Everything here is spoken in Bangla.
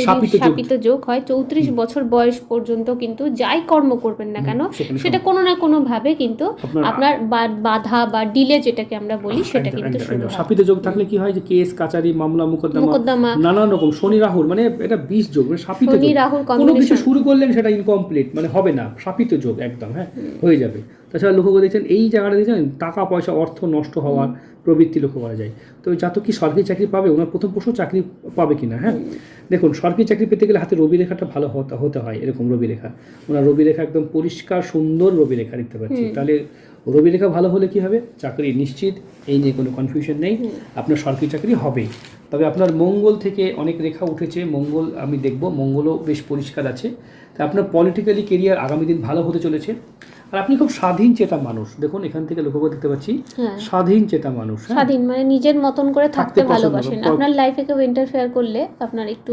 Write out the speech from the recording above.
শাপিত যোগ হয়। 34 বছর বয়স পর্যন্ত কিন্তু যাই কর্ম করবেন না কেন সেটা কোনো না কোনো ভাবে কিন্তু আপনার বাধা বা ডিলে যেটাকে আমরা বলি সেটা কিন্তু শুরু হয়। শাপিত যোগ থাকলে কি হয় যে কেস কাচারি মামলা মোকদ্দমা নানান রকম, শনি রাহুর মানে এটা 20 যোগ, মানে শাপিত যোগ, কোনো কিছু শুরু করলেন সেটা ইনকমপ্লিট, মানে হবে না, শাপিত যোগ একদম, হ্যাঁ হয়ে যাবে। তাছাড়া লক্ষ্য করে দেখছেন এই জায়গাটা দেখছেন টাকা পয়সা অর্থ নষ্ট হওয়ার প্রবৃত্তি লক্ষ্য করা যায়। তো জাতক কি সরকারি চাকরি পাবে? ওনার প্রথম প্রশ্ন চাকরি পাবে কিনা। হ্যাঁ দেখুন, সরকারি চাকরি পেতে গেলে হাতে রবি রেখাটা ভালো হতে হয়, এরকম রবি রেখা, ওনার রবি রেখা একদম পরিষ্কার সুন্দর রবি রেখা দেখতে পাচ্ছি। তাহলে রবি রেখা ভালো হলে কি হবে, চাকরি নিশ্চিত, এই নিয়ে কোনো কনফিউশন নেই, আপনার সরকারি চাকরি হবে। তবে আপনার মঙ্গল থেকে অনেক রেখা উঠেছে, মঙ্গল আমি দেখব মঙ্গলও বেশ পরিষ্কার আছে, তা আপনার পলিটিক্যালি কেরিয়ার আগামী দিন ভালো হতে চলেছে। আর আপনি খুব স্বাধীন চেতা মানুষ, দেখুন এখান থেকে লক্ষ্য করে দেখতে পাচ্ছি স্বাধীন চেতা মানুষ, স্বাধীন মানে নিজের মতন করে থাকতে ভালোবাসেন। আপনার লাইফে কেউ ইন্টারফেয়ার করলে আপনার একটু